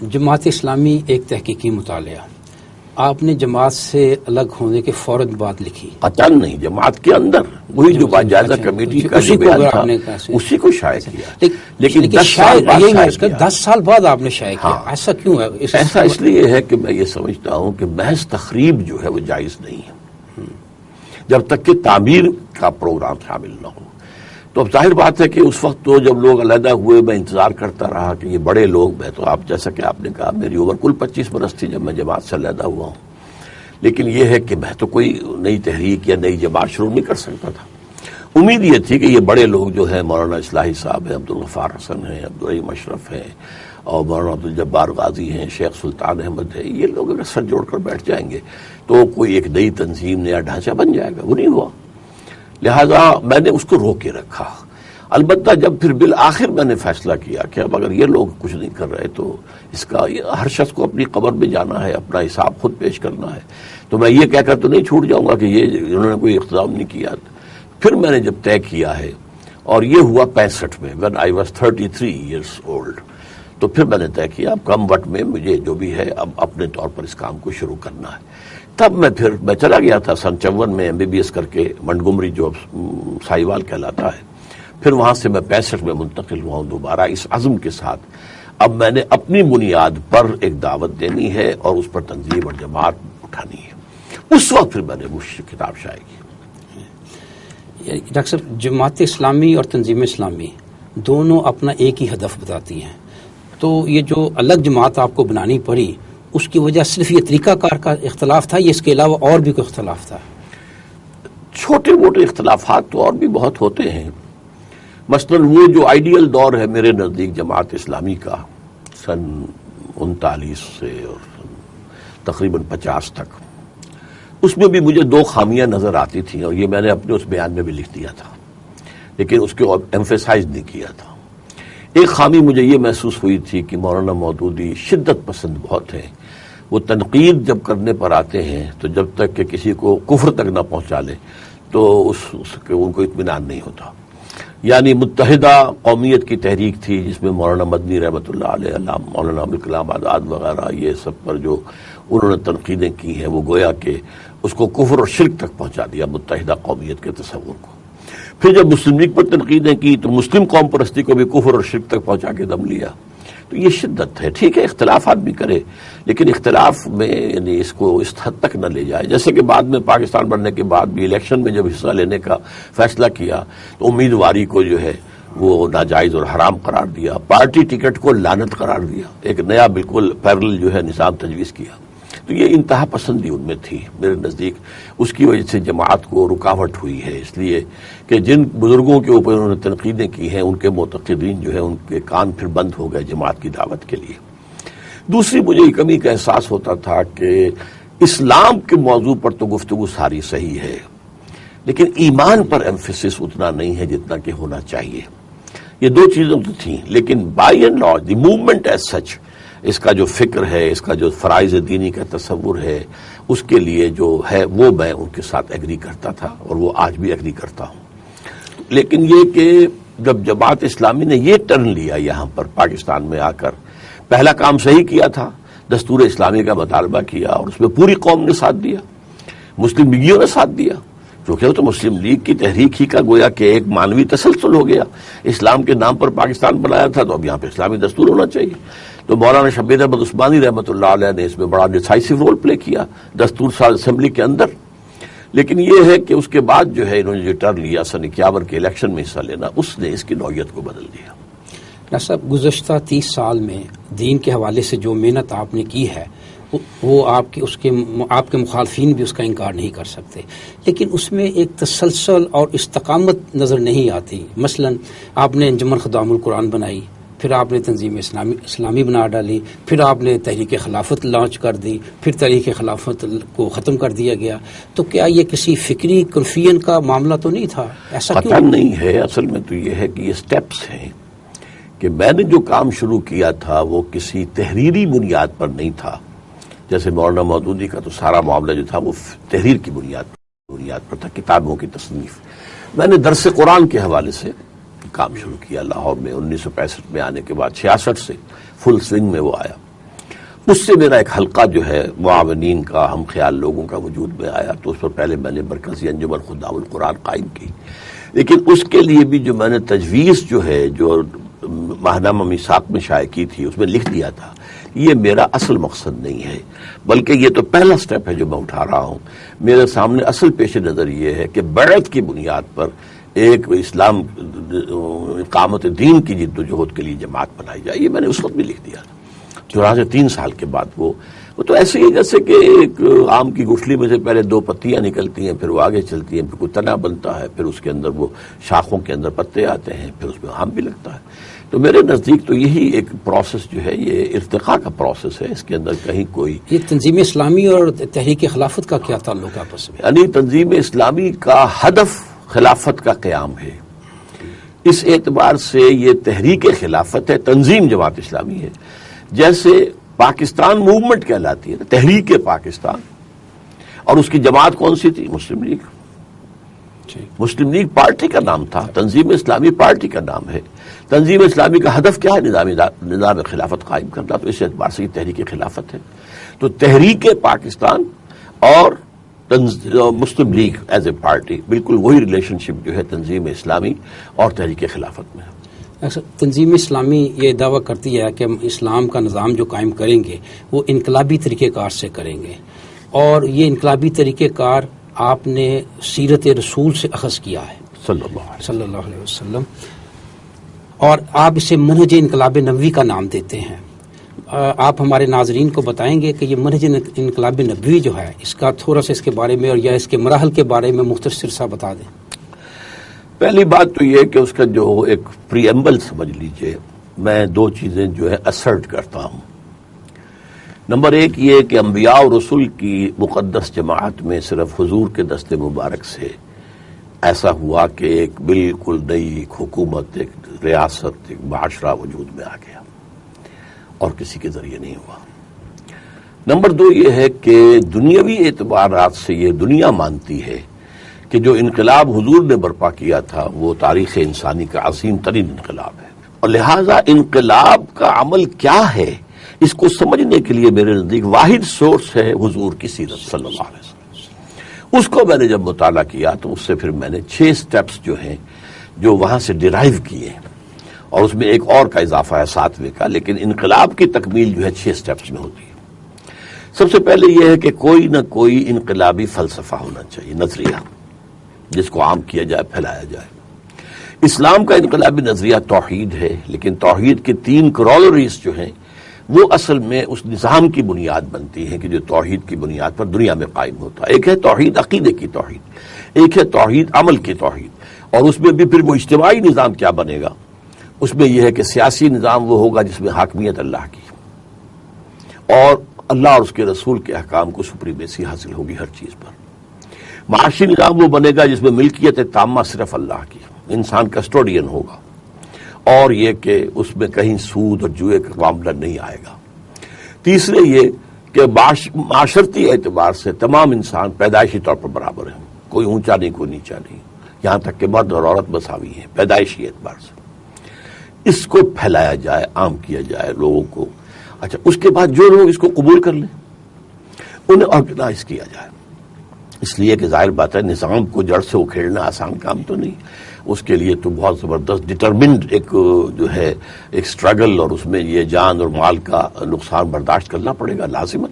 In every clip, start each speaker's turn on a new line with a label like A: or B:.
A: جماعت اسلامی ایک تحقیقی مطالعہ، آپ نے جماعت سے الگ ہونے کے فوراً بعد لکھی؟
B: قطعاً نہیں، جماعت کے اندر وہی جو باجائزہ کمیٹی کا جو بیان تھا اسی کو شائع کیا، لیکن 10 سال بعد شائع کیا۔
A: 10 سال بعد آپ نے شائع کیا، ایسا کیوں ہے؟
B: ایسا اس لیے ہے کہ میں یہ سمجھتا ہوں کہ محض تخریب جو ہے وہ جائز نہیں ہے جب تک کہ تعمیر کا پروگرام شامل نہ ہو۔ تو اب ظاہر بات ہے کہ اس وقت تو جب لوگ علیحدہ ہوئے میں انتظار کرتا رہا کہ یہ بڑے لوگ، میں تو آپ جیسا کہ آپ نے کہا میری عمر کل 25 برس تھی جب میں جماعت سے علیحدہ ہوا ہوں، لیکن یہ ہے کہ میں تو کوئی نئی تحریک یا نئی جماعت شروع نہیں کر سکتا تھا۔ امید یہ تھی کہ یہ بڑے لوگ جو ہیں، مولانا اصلاحی صاحب ہیں، عبدالغفار حسن ہیں، عبدالرحیم اشرف ہیں، اور مولانا عبدالجبار غازی ہیں، شیخ سلطان احمد ہیں، یہ لوگ اگر سر جوڑ کر بیٹھ جائیں گے تو کوئی ایک نئی تنظیم، نیا ڈھانچہ بن جائے گا۔ وہ نہیں ہوا، لہذا میں نے اس کو روک کے رکھا۔ البتہ جب پھر بالآخر میں نے فیصلہ کیا کہ اب اگر یہ لوگ کچھ نہیں کر رہے تو اس کا ہر شخص کو اپنی قبر میں جانا ہے، اپنا حساب خود پیش کرنا ہے، تو میں یہ کہہ کر تو نہیں چھوٹ جاؤں گا کہ یہ انہوں نے کوئی اقتدام نہیں کیا۔ پھر میں نے جب طے کیا ہے، اور یہ ہوا 65 میں، when I was 33 years old، تو پھر میں نے طے کیا اب کم وقت میں مجھے جو بھی ہے اب اپنے طور پر اس کام کو شروع کرنا ہے۔ تب میں چلا گیا تھا سن 54 میں MBBS کر کے منٹگومری جو سائیوال کہلاتا ہے، پھر وہاں سے میں 65 میں منتقل ہوا ہوں دوبارہ اس عزم کے ساتھ اب میں نے اپنی بنیاد پر ایک دعوت دینی ہے اور اس پر تنظیم اور جماعت اٹھانی ہے۔ اس وقت پھر میں نے وہ کتاب شائع کی۔
A: ڈاکٹر صاحب، جماعت اسلامی اور تنظیم اسلامی دونوں اپنا ایک ہی ہدف بتاتی ہیں، تو یہ جو الگ جماعت آپ کو بنانی پڑی اس کی وجہ صرف یہ طریقہ کار کا اختلاف تھا یا اس کے علاوہ اور بھی کوئی اختلاف تھا؟
B: چھوٹے موٹے اختلافات تو اور بھی بہت ہوتے ہیں۔ مثلا وہ جو آئیڈیل دور ہے میرے نزدیک جماعت اسلامی کا، سن 39 سے اور تقریباً 50 تک، اس میں بھی مجھے 2 خامیاں نظر آتی تھیں، اور یہ میں نے اپنے اس بیان میں بھی لکھ دیا تھا لیکن اس کو ایمفیسائز نہیں کیا تھا۔ ایک خامی مجھے یہ محسوس ہوئی تھی کہ مولانا مودودی شدت پسند بہت ہیں، وہ تنقید جب کرنے پر آتے ہیں تو جب تک کہ کسی کو کفر تک نہ پہنچا لے تو ان کو اطمینان نہیں ہوتا۔ یعنی متحدہ قومیت کی تحریک تھی جس میں مولانا مدنی رحمۃ اللہ علیہ، مولانا ابوالکلام آزاد وغیرہ، یہ سب پر جو انہوں نے تنقیدیں کی ہیں وہ گویا کہ اس کو کفر اور شرک تک پہنچا دیا، متحدہ قومیت کے تصور کو۔ پھر جب مسلم لیگ پر تنقیدیں کی تو مسلم قوم پرستی کو بھی کفر اور شرک تک پہنچا کے دم لیا۔ تو یہ شدت ہے، ٹھیک ہے اختلافات بھی کرے لیکن اختلاف میں یعنی اس کو اس حد تک نہ لے جائے۔ جیسے کہ بعد میں پاکستان بننے کے بعد بھی الیکشن میں جب حصہ لینے کا فیصلہ کیا تو امیدواری کو جو ہے وہ ناجائز اور حرام قرار دیا، پارٹی ٹکٹ کو لعنت قرار دیا، ایک نیا بالکل پیرل جو ہے نظام تجویز کیا۔ تو یہ انتہا پسندی ان میں تھی میرے نزدیک، اس کی وجہ سے جماعت کو رکاوٹ ہوئی ہے، اس لیے کہ جن بزرگوں کے اوپر انہوں نے تنقیدیں کی ہیں ان کے معتقدین جو ہے ان کے کان پھر بند ہو گئے جماعت کی دعوت کے لیے۔ دوسری مجھے یہ کمی کا احساس ہوتا تھا کہ اسلام کے موضوع پر تو گفتگو ساری صحیح ہے لیکن ایمان پر ایمفیسس اتنا نہیں ہے جتنا کہ ہونا چاہیے۔ یہ 2 چیزیں تو تھیں، لیکن by and large the movement as such, اس کا جو فکر ہے، اس کا جو فرائض دینی کا تصور ہے، اس کے لیے جو ہے وہ میں ان کے ساتھ ایگری کرتا تھا اور وہ آج بھی ایگری کرتا ہوں۔ لیکن یہ کہ جب جماعت اسلامی نے یہ ٹرن لیا یہاں پر پاکستان میں آ کر، پہلا کام صحیح کیا تھا، دستور اسلامی کا مطالبہ کیا اور اس میں پوری قوم نے ساتھ دیا، مسلم لیگیوں نے ساتھ دیا، کیونکہ وہ تو مسلم لیگ کی تحریک ہی کا گویا کہ ایک مانوی تسلسل ہو گیا۔ اسلام کے نام پر پاکستان بنایا تھا تو اب یہاں پہ اسلامی دستور ہونا چاہیے، تو مولانا شبیر احمد عثمانی رحمۃ اللہ علیہ نے اس میں بڑا ڈیسائسو رول پلے کیا دستور ساز اسمبلی کے اندر۔ لیکن یہ ہے کہ اس کے بعد جو ہے انہوں نے جو ٹرن لیا سن 51 کے الیکشن میں حصہ لینا، اس نے اس کی نوعیت کو بدل دیا۔
A: ڈاکٹر صاحب، گزشتہ 30 سال میں دین کے حوالے سے جو محنت آپ نے کی ہے وہ آپ کے مخالفین بھی اس کا انکار نہیں کر سکتے، لیکن اس میں ایک تسلسل اور استقامت نظر نہیں آتی۔ مثلا آپ نے انجمن خدام القرآن بنائی، پھر آپ نے تنظیم اسلامی بنا ڈالی، پھر آپ نے تحریک خلافت لانچ کر دی، پھر تحریک خلافت کو ختم کر دیا گیا، تو کیا یہ کسی فکری کنفیژن کا معاملہ تو نہیں تھا؟ ایسا کیوں؟
B: پتہ نہیں ہے، اصل میں تو یہ ہے کہ یہ سٹیپس ہیں کہ میں نے جو کام شروع کیا تھا وہ کسی تحریری بنیاد پر نہیں تھا۔ جیسے مولانا مودودی کا تو سارا معاملہ جو تھا وہ تحریر کی بنیاد پر تھا، کتابوں کی تصنیف۔ میں نے درس قرآن کے حوالے سے کام شروع کیا لاہور میں 1965 میں آنے کے بعد، 66 سے فل سوئنگ میں وہ آیا۔ اس سے میرا ایک حلقہ جو ہے معاونین کا، ہم خیال لوگوں کا وجود میں آیا، تو اس پر پہلے میں نے مرکزی انجمن خدام القرآن قائم کی، لیکن اس کے لیے بھی جو میں نے تجویز جو ہے، جو ماہنامہ میثاق میں شائع کی تھی، اس میں لکھ دیا تھا یہ میرا اصل مقصد نہیں ہے، بلکہ یہ تو پہلا سٹیپ ہے جو میں اٹھا رہا ہوں۔ میرے سامنے اصل پیش نظر یہ ہے کہ بیعت کی بنیاد پر ایک اسلام اقامت دین کی جد و جہد کے لیے جماعت بنائی جائے، یہ میں نے اس وقت بھی لکھ دیا تھا۔ 3 سال کے بعد وہ تو ایسے ہی جیسے کہ ایک آم کی گٹھلی میں سے پہلے 2 پتیاں نکلتی ہیں، پھر وہ آگے چلتی ہیں، پھر کوئی تنا بنتا ہے، پھر اس کے اندر وہ شاخوں کے اندر پتے آتے ہیں، پھر اس میں آم بھی لگتا ہے۔ تو میرے نزدیک تو یہی ایک پروسیس جو ہے، یہ ارتقاء کا پروسیس ہے، اس کے اندر کہیں کوئی
A: یہ تنظیم اسلامی اور تحریک خلافت کا کیا تعلق ہے آپس میں؟
B: یعنی تنظیم اسلامی کا ہدف خلافت کا قیام ہے، اس اعتبار سے یہ تحریک خلافت ہے، تنظیم جماعت اسلامی ہے۔ جیسے پاکستان موومنٹ کہلاتی ہے، تحریک پاکستان، اور اس کی جماعت کون سی تھی؟ مسلم لیگ۔ مسلم لیگ پارٹی کا نام تھا، تنظیم اسلامی پارٹی کا نام ہے۔ تنظیم اسلامی کا ہدف کیا ہے؟ نظام خلافت قائم کرنا، تو اس اعتبار سے یہ تحریک خلافت ہے۔ تو تحریک پاکستان اور مسلم لیگ ایز اے پارٹی، بالکل وہی ریلیشن شپ جو ہے تنظیم اسلامی اور تحریک خلافت میں ہے۔
A: تنظیم اسلامی یہ دعویٰ کرتی ہے کہ ہم اسلام کا نظام جو قائم کریں گے وہ انقلابی طریقہ کار سے کریں گے، اور یہ انقلابی طریقہ کار آپ نے سیرت رسول سے اخذ کیا ہے
B: صلی
A: اللہ علیہ وسلم، اور آپ اسے منہج انقلاب نبوی کا نام دیتے ہیں۔ آپ ہمارے ناظرین کو بتائیں گے کہ یہ منہج انقلاب نبوی جو ہے، اس کا تھوڑا سا اس کے بارے میں اور یا اس کے مراحل کے بارے میں مختصر سا بتا دیں۔
B: پہلی بات تو یہ کہ اس کا جو ایک پریمبل سمجھ لیجئے، میں 2 چیزیں جو ہے اسرٹ کرتا ہوں۔ نمبر 1 یہ کہ انبیاء اور رسول کی مقدس جماعت میں صرف حضور کے دست مبارک سے ایسا ہوا کہ ایک بالکل نئی ایک حکومت، ایک ریاست، ایک معاشرہ وجود میں آ گیا، اور کسی کے ذریعے نہیں ہوا۔ نمبر 2 یہ ہے کہ دنیاوی اعتبارات سے یہ دنیا مانتی ہے کہ جو انقلاب حضور نے برپا کیا تھا وہ تاریخ انسانی کا عظیم ترین انقلاب ہے، اور لہٰذا انقلاب کا عمل کیا ہے اس کو سمجھنے کے لیے میرے نزدیک واحد سورس ہے حضور کی سیرت صلی اللہ علیہ وسلم۔ اس کو میں نے جب مطالعہ کیا تو اس سے پھر میں نے 6 سٹیپس جو ہیں جو وہاں سے ڈیرائیو کیے، اور اس میں ایک اور کا اضافہ ہے 7ویں کا، لیکن انقلاب کی تکمیل جو ہے 6 سٹیپس میں ہوتی ہے۔ سب سے پہلے یہ ہے کہ کوئی نہ کوئی انقلابی فلسفہ ہونا چاہیے، نظریہ جس کو عام کیا جائے، پھیلایا جائے۔ اسلام کا انقلابی نظریہ توحید ہے، لیکن توحید کے 3 کرولریز جو ہیں وہ اصل میں اس نظام کی بنیاد بنتی ہیں کہ جو توحید کی بنیاد پر دنیا میں قائم ہوتا ہے۔ ایک ہے توحید عقیدے کی توحید، ایک ہے توحید عمل کی توحید، اور اس میں بھی پھر وہ اجتماعی نظام کیا بنے گا، اس میں یہ ہے کہ سیاسی نظام وہ ہوگا جس میں حاکمیت اللہ کی، اور اللہ اور اس کے رسول کے احکام کو سپریمیسی حاصل ہوگی ہر چیز پر۔ معاشی نظام وہ بنے گا جس میں ملکیت تامہ صرف اللہ کی، انسان کسٹوڈین ہوگا، اور یہ کہ اس میں کہیں سود اور جوئے کا معاملہ نہیں آئے گا۔ تیسرے یہ کہ معاشرتی اعتبار سے تمام انسان پیدائشی طور پر برابر ہیں، کوئی اونچا نہیں، کوئی نیچا نہیں، یہاں تک کہ مرد اور عورت مساوی ہیں پیدائشی اعتبار سے۔ اس کو پھیلایا جائے، عام کیا جائے لوگوں کو۔ اچھا، اس کے بعد جو لوگ اس کو قبول کر لیں انہیں آرگنائز کیا جائے، اس لیے کہ ظاہر بات ہے نظام کو جڑ سے اکھیڑنا آسان کام تو نہیں، اس کے لیے تو بہت زبردست ڈٹرمنڈ ایک جو ہے ایک سٹرگل، اور اس میں یہ جان اور مال کا نقصان برداشت کرنا پڑے گا لازماً۔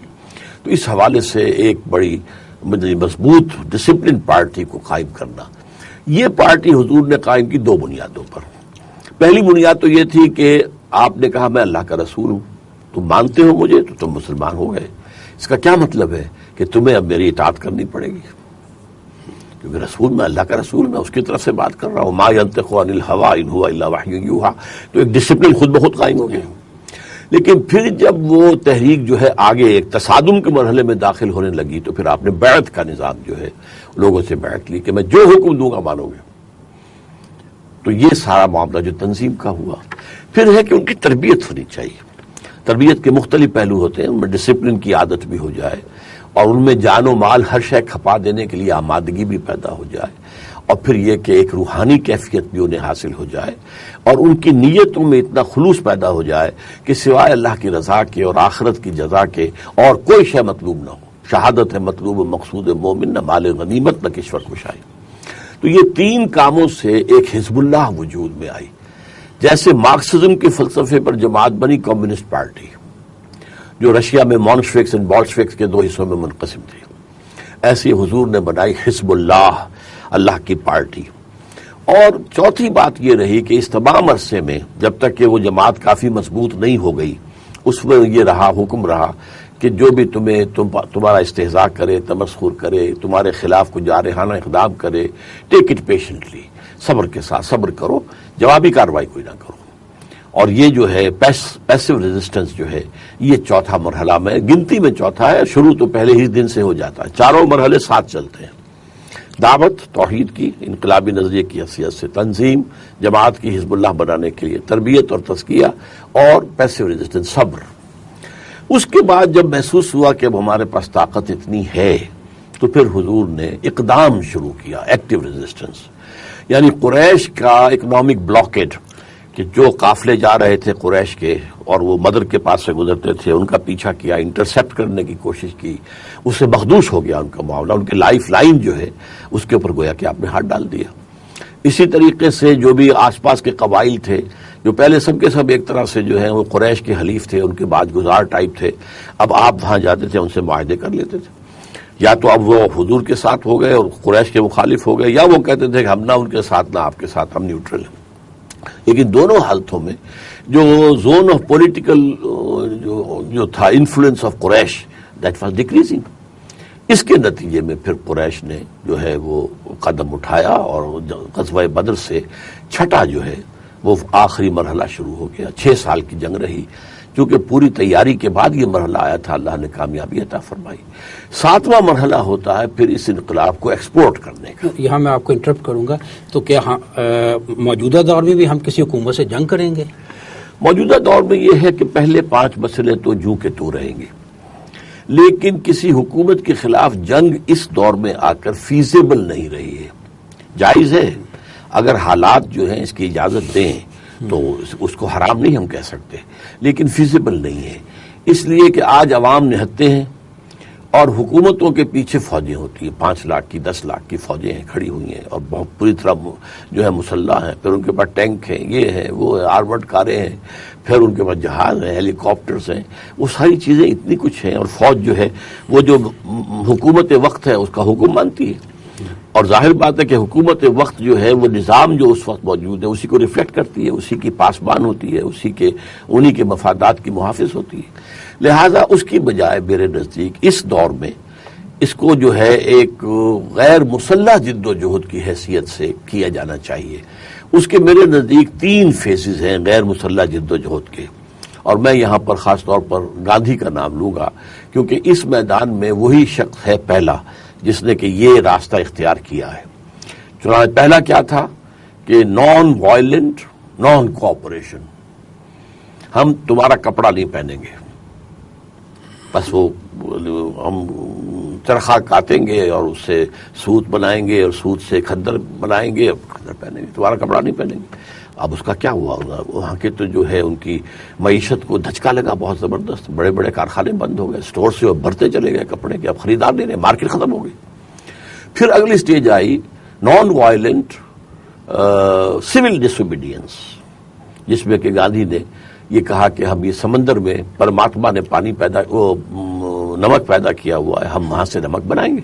B: تو اس حوالے سے ایک بڑی مضبوط ڈسپلن پارٹی کو قائم کرنا، یہ پارٹی حضور نے قائم کی 2 بنیادوں پر۔ پہلی بنیاد تو یہ تھی کہ آپ نے کہا میں اللہ کا رسول ہوں، تم مانتے ہو مجھے تو تم مسلمان ہو گئے۔ اس کا کیا مطلب ہے کہ تمہیں اب میری اطاعت کرنی پڑے گی، کیونکہ رسول میں اللہ کا رسول، میں اس کی طرف سے بات کر رہا ہوں، ما ینطق عن الہوی ان هو الا وحی یوحی۔ تو ایک ڈسپلن خود بخود قائم ہو گیا۔ لیکن پھر جب وہ تحریک جو ہے آگے ایک تصادم کے مرحلے میں داخل ہونے لگی تو پھر آپ نے بیعت کا نظام جو ہے لوگوں سے بیعت لی کہ میں جو حکم دوں گا مانو گے۔ تو یہ سارا معاملہ جو تنظیم کا ہوا۔ پھر ہے کہ ان کی تربیت ہونی چاہیے۔ تربیت کے مختلف پہلو ہوتے ہیں، ان میں ڈسپلن کی عادت بھی ہو جائے، اور ان میں جان و مال ہر شے کھپا دینے کے لیے آمادگی بھی پیدا ہو جائے، اور پھر یہ کہ ایک روحانی کیفیت بھی انہیں حاصل ہو جائے اور ان کی نیتوں میں اتنا خلوص پیدا ہو جائے کہ سوائے اللہ کی رضا کے اور آخرت کی جزا کے اور کوئی شے مطلوب نہ ہو. شہادت ہے مطلوب مقصود مومن، نہ مال غنیمت نہ کشور کشائی. تو یہ تین کاموں سے ایک حزب اللہ وجود میں آئی. جیسے مارکسزم کے فلسفے پر جماعت بنی کمیونسٹ پارٹی، جو رشیا میں مونشوکس اور بولشوکس کے دو حصوں میں منقسم تھی، ایسی حضور نے بنائی حزب اللہ، اللہ کی پارٹی. اور چوتھی بات یہ رہی کہ اس تمام عرصے میں جب تک کہ وہ جماعت کافی مضبوط نہیں ہو گئی، اس میں یہ رہا، حکم رہا کہ جو بھی تمہارا استہزاء کرے، تمسخر کرے، تمہارے خلاف کو جارحانہ اقدام کرے، ٹیک اٹ پیشنٹلی، صبر کے ساتھ صبر کرو، جوابی کارروائی کوئی نہ کرو. اور یہ جو ہے پیسو ریزسٹنس جو ہے، یہ چوتھا مرحلہ میں گنتی میں چوتھا ہے. شروع تو پہلے ہی دن سے ہو جاتا ہے، چاروں مرحلے ساتھ چلتے ہیں. دعوت توحید کی، انقلابی نظریے کی حیثیت سے تنظیم، جماعت کی حزب اللہ بنانے کے لیے تربیت اور تزکیہ، اور پیسو ریزسٹنس صبر. اس کے بعد جب محسوس ہوا کہ اب ہمارے پاس طاقت اتنی ہے تو پھر حضور نے اقدام شروع کیا، ایکٹیو ریزسٹنس. یعنی قریش کا اکنامک بلاکیڈ، کہ جو قافلے جا رہے تھے قریش کے اور وہ مدر کے پاس سے گزرتے تھے، ان کا پیچھا کیا، انٹرسیپٹ کرنے کی کوشش کی، اس سے مخدوش ہو گیا ان کا معاملہ. ان کے لائف لائن جو ہے اس کے اوپر گویا کہ آپ نے ہاتھ ڈال دیا. اسی طریقے سے جو بھی آس پاس کے قبائل تھے، جو پہلے سب کے سب ایک طرح سے جو ہیں وہ قریش کے حلیف تھے، ان کے بعد گزار ٹائپ تھے، اب آپ وہاں جاتے تھے ان سے معاہدے کر لیتے تھے. یا تو اب وہ حضور کے ساتھ ہو گئے اور قریش کے مخالف ہو گئے، یا وہ کہتے تھے کہ ہم نہ ان کے ساتھ نہ آپ کے ساتھ، ہم نیوٹرل ہیں. لیکن دونوں حالتوں میں جو زون آف پولیٹیکل جو تھا influence of Quraish, that was decreasing. اس کے نتیجے میں پھر قریش نے جو ہے وہ قدم اٹھایا اور غزوہ بدر سے چھٹا جو ہے وہ آخری مرحلہ شروع ہو گیا. 6 سال کی جنگ رہی، چونکہ پوری تیاری کے بعد یہ مرحلہ آیا تھا، اللہ نے کامیابی عطا فرمائی. 7واں مرحلہ ہوتا ہے پھر اس انقلاب کو ایکسپورٹ کرنے کا.
A: یہاں میں آپ کو انٹرپٹ کروں گا، تو کیا موجودہ دور میں بھی ہم کسی حکومت سے جنگ کریں گے؟
B: موجودہ دور میں یہ ہے کہ پہلے 5 مسئلے تو جو کے تو رہیں گے، لیکن کسی حکومت کے خلاف جنگ اس دور میں آ کر فیزیبل نہیں رہی ہے. جائز ہے اگر حالات جو ہیں اس کی اجازت دیں تو اس کو حرام نہیں ہم کہہ سکتے، لیکن فیزیبل نہیں ہے. اس لیے کہ آج عوام نہتے ہیں اور حکومتوں کے پیچھے فوجیں ہوتی ہیں، 5 لاکھ کی 10 لاکھ کی فوجیں ہیں کھڑی ہوئی ہیں اور بہت پوری طرح جو ہے مسلح ہیں. پھر ان کے پاس ٹینک ہیں، یہ ہیں، وہ آرمڈ کاریں ہیں، پھر ان کے پاس جہاز ہیں، ہیلی کاپٹرز ہیں، وہ ساری چیزیں اتنی کچھ ہیں. اور فوج جو ہے وہ جو حکومت وقت ہے اس کا حکم مانتی ہے. اور ظاہر بات ہے کہ حکومت وقت جو ہے وہ نظام جو اس وقت موجود ہے اسی کو ریفلیکٹ کرتی ہے، اسی کی پاسبان ہوتی ہے، انہی کے مفادات کی محافظ ہوتی ہے. لہذا اس کی بجائے میرے نزدیک اس دور میں اس کو جو ہے ایک غیر مسلح جد و جہد کی حیثیت سے کیا جانا چاہیے. اس کے میرے نزدیک 3 فیزز ہیں غیر مسلح جد و جہد کے، اور میں یہاں پر خاص طور پر گاندھی کا نام لوں گا، کیونکہ اس میدان میں وہی شخص ہے پہلا جس نے کہ یہ راستہ اختیار کیا ہے. چنانچہ پہلا کیا تھا کہ نان وائلنٹ، نان کوآپریشن. ہم تمہارا کپڑا نہیں پہنیں گے، بس وہ ہم چرخا کاٹیں گے اور اس سے سوت بنائیں گے اور سوت سے کھدر بنائیں گے اور کھدر پہنیں گے، تمہارا کپڑا نہیں پہنیں گے. اب اس کا کیا ہوا ہوگا؟ وہاں کے تو جو ہے ان کی معیشت کو دھچکا لگا بہت زبردست. بڑے بڑے کارخانے بند ہو گئے، سٹور سے بھرتے چلے گئے کپڑے کے، اب خریدار نہیں رہے، مارکیٹ ختم ہو گئی. پھر اگلی سٹیج آئی نان وائلنٹ سول ڈس اوبیڈینس، جس میں کہ گاندھی نے یہ کہا کہ ہم یہ سمندر میں پرماتما نے نمک پیدا کیا ہوا ہے، ہم وہاں سے نمک بنائیں گے.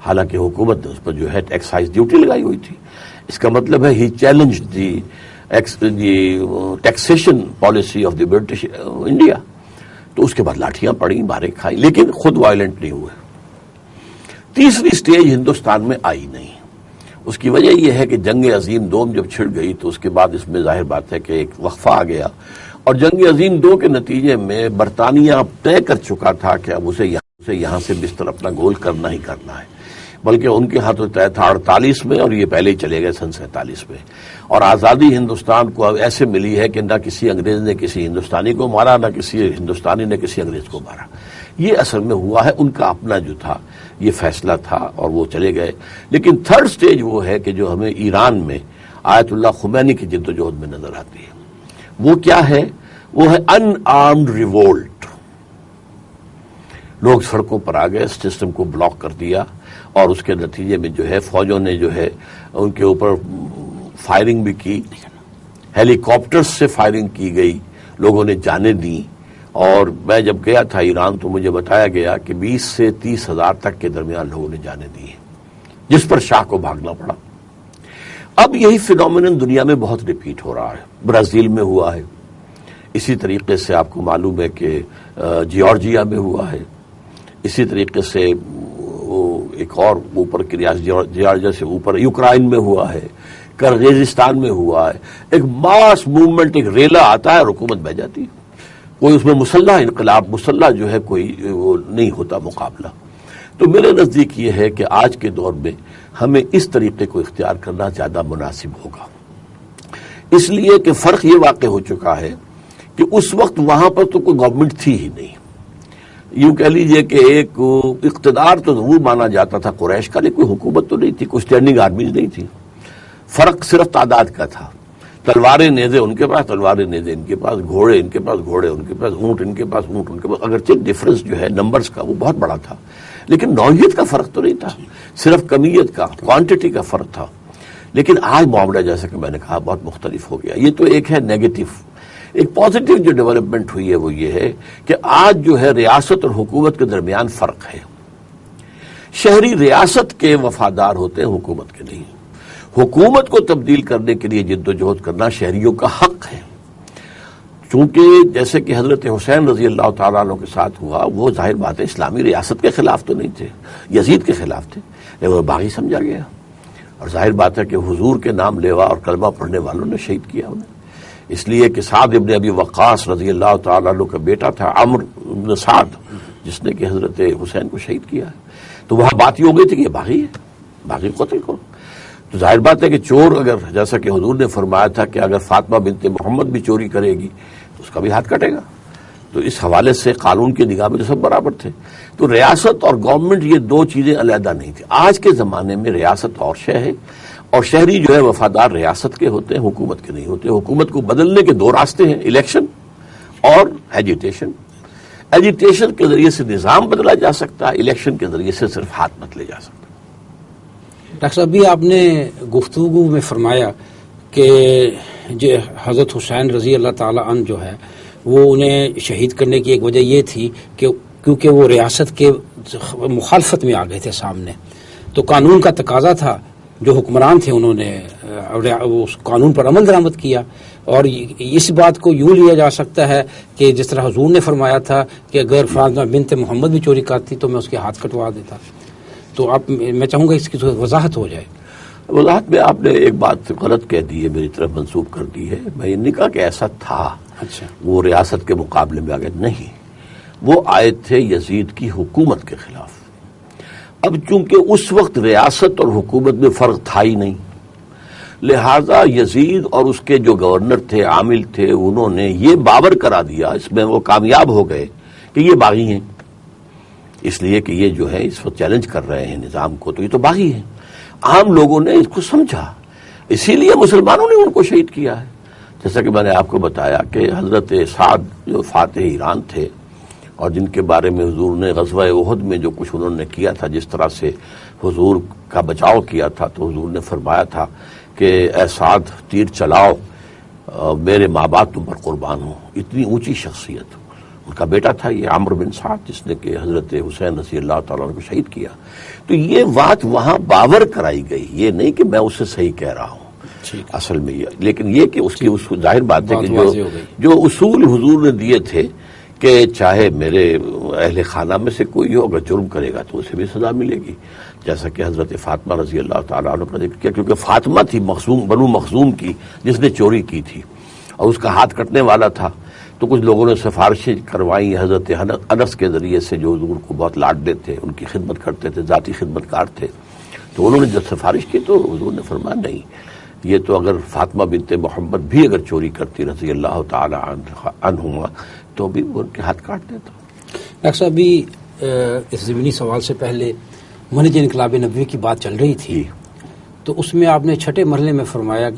B: حالانکہ حکومت نے اس پر جو ہے ایکسائز ڈیوٹی لگائی ہوئی تھی. اس کا مطلب ہے he challenge the taxation policy of the British India. تو اس کے بعد لاٹھیاں پڑیں، مارے کھائی، لیکن خود وائلنٹ نہیں ہوئے. تیسری سٹیج ہندوستان میں آئی نہیں. اس کی وجہ یہ ہے کہ جنگ عظیم دوم جب چھڑ گئی تو اس کے بعد اس میں ظاہر بات ہے کہ ایک وقفہ آ گیا، اور جنگ عظیم 2 کے نتیجے میں برطانیہ طے کر چکا تھا کہ اب اسے یہاں سے بستر اپنا گول کرنا ہی کرنا ہے. بلکہ ان کے ہاں تو طے تھا 48 میں، اور یہ پہلے ہی چلے گئے سن 47 میں. اور آزادی ہندوستان کو اب ایسے ملی ہے کہ نہ کسی انگریز نے کسی ہندوستانی کو مارا، نہ کسی ہندوستانی نے کسی انگریز کو مارا. یہ اصل میں ہوا ہے، ان کا اپنا جو تھا یہ فیصلہ تھا اور وہ چلے گئے. لیکن تھرڈ سٹیج وہ ہے کہ جو ہمیں ایران میں آیت اللہ خمینی کی جدوجہد میں نظر آتی ہے. وہ کیا ہے؟ وہ ہے ان آرمڈ ریوولٹ. لوگ سڑکوں پر آ گئے، سسٹم کو بلاک کر دیا، اور اس کے نتیجے میں جو ہے فوجوں نے جو ہے ان کے اوپر فائرنگ بھی کی، ہیلی کاپٹر سے فائرنگ کی گئی، لوگوں نے جانیں دیں. اور میں جب گیا تھا ایران تو مجھے بتایا گیا کہ 20 سے 30 ہزار تک کے درمیان لوگوں نے جانیں دی ہیں، جس پر شاہ کو بھاگنا پڑا. اب یہی فینومینن دنیا میں بہت ریپیٹ ہو رہا ہے. برازیل میں ہوا ہے، اسی طریقے سے آپ کو معلوم ہے کہ جیارجیا میں ہوا ہے، اسی طریقے سے وہ ایک اور اوپر کی ریاست جیارجیا سے اوپر یوکرائن میں ہوا ہے، کرغیزستان میں ہوا ہے. ایک ماس موومنٹ، ایک ریلا آتا ہے اور حکومت بہ جاتی ہے. کوئی اس میں مسلح انقلاب، مسلح جو ہے کوئی وہ نہیں ہوتا مقابلہ. تو میرے نزدیک یہ ہے کہ آج کے دور میں ہمیں اس طریقے کو اختیار کرنا زیادہ مناسب ہوگا، اس لیے کہ فرق یہ واقع ہو چکا ہے کہ اس وقت وہاں پر تو کوئی گورنمنٹ تھی ہی نہیں. یوں کہہ لیجئے کہ ایک اقتدار تو ضرور مانا جاتا تھا قریش کا، لیکن کوئی حکومت تو نہیں تھی، کوئی اسٹینڈنگ آرمیز نہیں تھی. فرق صرف تعداد کا تھا. تلواریں نیزے ان کے پاس، تلواریں نیزے ان کے پاس، گھوڑے ان کے پاس، گھوڑے ان کے پاس، اونٹ ان کے پاس، اونٹ ان کے پاس. اگرچہ ڈفرنس جو ہے نمبرز کا وہ بہت بڑا تھا، لیکن نوعیت کا فرق تو نہیں تھا، صرف کمیت کا، کوانٹٹی کا فرق تھا. لیکن آج معاملہ جیسا کہ میں نے کہا بہت مختلف ہو گیا. یہ تو ایک ہے نیگیٹو. ایک پازیٹو جو ڈیولپمنٹ ہوئی ہے وہ یہ ہے کہ آج جو ہے ریاست اور حکومت کے درمیان فرق ہے. شہری ریاست کے وفادار ہوتے ہیں، حکومت کے نہیں. حکومت کو تبدیل کرنے کے لیے جد و جہد کرنا شہریوں کا حق ہے. چونکہ جیسے کہ حضرت حسین رضی اللہ تعالیٰ عنہ کے ساتھ ہوا، وہ ظاہر بات ہے اسلامی ریاست کے خلاف تو نہیں تھے، یزید کے خلاف تھے، لیکن وہ باغی سمجھا گیا. اور ظاہر بات ہے کہ حضور کے نام لیوا اور کلمہ پڑھنے والوں نے شہید کیا انہیں، اس لیے کہ سعد ابن ابی وقاص رضی اللہ تعالیٰ عنہ کا بیٹا تھا عمرو ابن سعد، جس نے کہ حضرت حسین کو شہید کیا ہے. تو وہاں بات یہ ہو گئی تھی کہ یہ باغی ہے، باغی قتل کرو. تو ظاہر بات ہے کہ چور اگر جیسا کہ حضور نے فرمایا تھا کہ اگر فاطمہ بنت محمد بھی چوری کرے گی تو اس کا بھی ہاتھ کٹے گا. تو اس حوالے سے قانون کی نگاہ میں تو سب برابر تھے. تو ریاست اور گورنمنٹ یہ دو چیزیں علیحدہ نہیں تھیں. آج کے زمانے میں ریاست اور شہ ہے، اور شہری جو ہے وفادار ریاست کے ہوتے ہیں، حکومت کے نہیں ہوتے. حکومت کو بدلنے کے دو راستے ہیں، الیکشن اور ایجیٹیشن. ایجیٹیشن کے ذریعے سے نظام بدلا جا سکتا ہے، الیکشن کے ذریعے سے صرف ہاتھ بدلے جا سکتا ہے.
A: ڈاکٹر صاحب ابھی آپ نے گفتگو میں فرمایا کہ جو حضرت حسین رضی اللہ تعالیٰ عنہ جو ہے وہ انہیں شہید کرنے کی ایک وجہ یہ تھی کہ کیونکہ وہ ریاست کے مخالفت میں آ گئے تھے سامنے، تو قانون کا تقاضا تھا. جو حکمران تھے انہوں نے اس قانون پر عمل درآمد کیا. اور اس بات کو یوں لیا جا سکتا ہے کہ جس طرح حضور نے فرمایا تھا کہ اگر فاطمہ بنت محمد بھی چوری کرتی تو میں اس کے ہاتھ کٹوا دیتا. تو آپ میں چاہوں گا اس کی وضاحت ہو جائے.
B: وضاحت میں آپ نے ایک بات غلط کہہ دی ہے، میری طرف منسوب کر دی ہے. میں یہ نہیں کہا کہ ایسا تھا.
A: اچھا،
B: وہ ریاست کے مقابلے میں آگے نہیں، وہ آئے تھے یزید کی حکومت کے خلاف. اب چونکہ اس وقت ریاست اور حکومت میں فرق تھا ہی نہیں، لہذا یزید اور اس کے جو گورنر تھے، عامل تھے، انہوں نے یہ باور کرا دیا، اس میں وہ کامیاب ہو گئے کہ یہ باغی ہیں. اس لیے کہ یہ جو ہے اس وقت چیلنج کر رہے ہیں نظام کو، تو یہ تو باغی ہیں. عام لوگوں نے اس کو سمجھا، اسی لیے مسلمانوں نے ان کو شہید کیا ہے. جیسا کہ میں نے آپ کو بتایا کہ حضرت سعد جو فاتح ایران تھے اور جن کے بارے میں حضور نے غزوہ احد میں جو کچھ انہوں نے کیا تھا، جس طرح سے حضور کا بچاؤ کیا تھا، تو حضور نے فرمایا تھا کہ اے سعد تیر چلاؤ، میرے ماں باپ تم پر قربان ہوں. اتنی اونچی شخصیت. ان کا بیٹا تھا یہ عمرو بن سعد، جس نے کہ حضرت حسین رضی اللہ تعالیٰ عنہ کو شہید کیا. تو یہ بات وہاں باور کرائی گئی، یہ نہیں کہ میں اسے صحیح کہہ رہا ہوں اصل میں یہ، لیکن یہ کہ اس کی ظاہر بات ہے کہ جو اصول حضور نے دیے تھے کہ چاہے میرے اہل خانہ میں سے کوئی ہو، اگر جرم کرے گا تو اسے بھی سزا ملے گی. جیسا کہ حضرت فاطمہ رضی اللہ تعالیٰ عنہ کا ذکر کیا، کیونکہ فاطمہ تھی بنو مخزوم کی جس نے چوری کی تھی اور اس کا ہاتھ کٹنے والا تھا. تو کچھ لوگوں نے سفارشیں کروائی حضرت انس کے ذریعے سے، جو حضور کو بہت لاڈتے تھے، ان کی خدمت کرتے تھے، ذاتی خدمت کار تھے. تو انہوں نے جب سفارش کی تو حضور نے فرمایا نہیں، یہ تو اگر فاطمہ بنت محمد بھی اگر چوری کرتی رضی اللہ تعالی عنہما تو بھی وہ ان کے ہاتھ کاٹ دیتا۔
A: ڈاکٹر صاحب ابھی اس ضمنی سوال سے پہلے منہج انقلاب نبوی کی بات چل رہی تھی، تو اس میں آپ نے چھٹے مرحلے میں فرمایا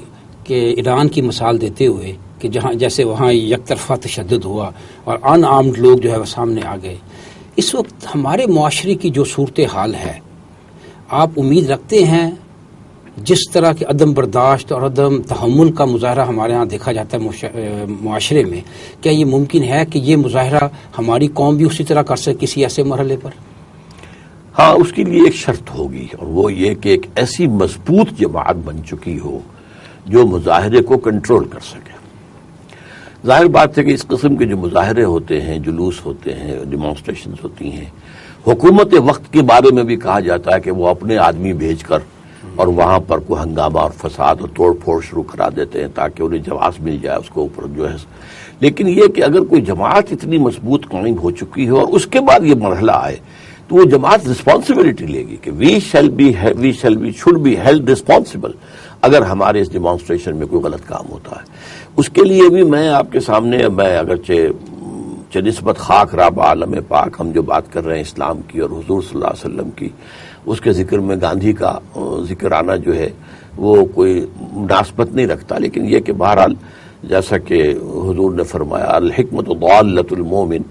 A: کہ ایران کی مثال دیتے ہوئے کہ جہاں جیسے وہاں یک طرفہ تشدد ہوا اور ان آرمڈ لوگ جو ہے وہ سامنے آ گئے، اس وقت ہمارے معاشرے کی جو صورتحال ہے، آپ امید رکھتے ہیں جس طرح کے عدم برداشت اور عدم تحمل کا مظاہرہ ہمارے ہاں دیکھا جاتا ہے معاشرے میں، کیا یہ ممکن ہے کہ یہ مظاہرہ ہماری قوم بھی اسی طرح کر سکے کسی ایسے مرحلے پر؟
B: ہاں، اس کے لیے ایک شرط ہوگی، اور وہ یہ کہ ایک ایسی مضبوط جماعت بن چکی ہو جو مظاہرے کو کنٹرول کر سکے۔ ظاہر بات ہے کہ اس قسم کے جو مظاہرے ہوتے ہیں، جلوس ہوتے ہیں، ڈیمانسٹریشنز ہوتی ہیں، حکومت وقت کے بارے میں بھی کہا جاتا ہے کہ وہ اپنے آدمی بھیج کر اور وہاں پر کوئی ہنگامہ اور فساد اور توڑ پھوڑ شروع کرا دیتے ہیں تاکہ انہیں جواز مل جائے اس کو اوپر جو ہے۔ لیکن یہ کہ اگر کوئی جماعت اتنی مضبوط قائم ہو چکی ہے اور اس کے بعد یہ مرحلہ آئے تو وہ جماعت رسپانسبلٹی لے گی کہ we should be held responsible اگر ہمارے اس ڈیمانسٹریشن میں کوئی غلط کام ہوتا ہے۔ اس کے لیے بھی میں آپ کے سامنے، میں اگرچہ نسبت خاک راب عالم پاک ہم جو بات کر رہے ہیں اسلام کی اور حضور صلی اللہ علیہ وسلم کی، اس کے ذکر میں گاندھی کا ذکر آنا جو ہے وہ کوئی مناسبت نہیں رکھتا، لیکن یہ کہ بہرحال جیسا کہ حضور نے فرمایا الحکمت ضالۃ المومن،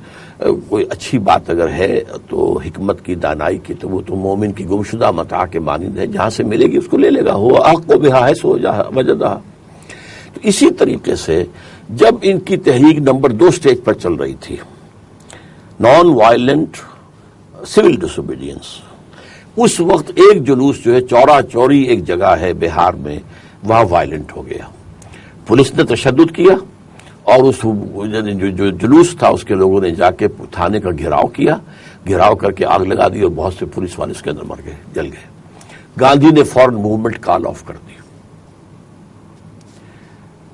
B: کوئی اچھی بات اگر ہے تو حکمت کی، دانائی کی، تو وہ تو مومن کی گمشدہ متاع کے مانند ہے، جہاں سے ملے گی اس کو لے لے گا، ہوا حق بہا ہے سو وجدہ۔ تو اسی طریقے سے جب ان کی تحریک نمبر 2 سٹیج پر چل رہی تھی، نان وائلنٹ سول ڈس اوبیڈینس، اس وقت ایک جلوس جو ہے چورا چوری ایک جگہ ہے بہار میں، وہاں وائلنٹ ہو گیا، پولیس نے تشدد کیا اور اس جو جلوس تھا اس کے لوگوں نے جا کے تھانے کا گھیراؤ کیا، گھیراؤ کر کے آگ لگا دی اور بہت سے پولیس والے اس کے اندر مر گئے، جل گئے۔ گاندھی نے فوراً موومنٹ کال آف کر دی،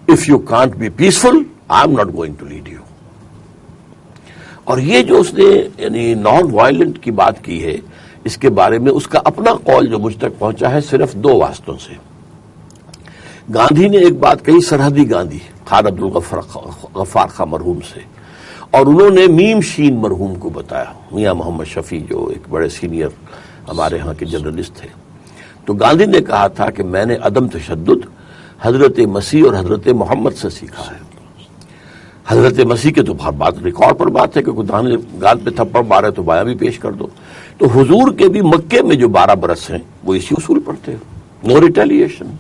B: if you can't be peaceful I am not going to lead you. اور یہ جو اس نے یعنی نان وائلنٹ کی بات کی ہے، اس کے بارے میں اس کا اپنا قول جو مجھ تک پہنچا ہے صرف 2 واسطوں سے۔ گاندھی نے ایک بات کہی، سرحدی گاندھی خان عبدالغفار خان مرحوم سے، اور انہوں نے میم شین مرحوم کو بتایا، میاں محمد شفیع جو ایک بڑے سینئر ہمارے ہاں کے جرنلسٹ تھے۔ تو گاندھی نے کہا تھا کہ میں نے عدم تشدد حضرت مسیح اور حضرت محمد سے سیکھا ہے۔ حضرت مسیح کے تو بات ریکارڈ پر بات ہے کہ کوئی دانے گال پہ تھپڑ مارے تو بایاں بھی پیش کر دو، تو حضور کے بھی مکے میں جو 12 برس ہیں وہ اسی اصول پر تھے، نو ریٹیلیشن۔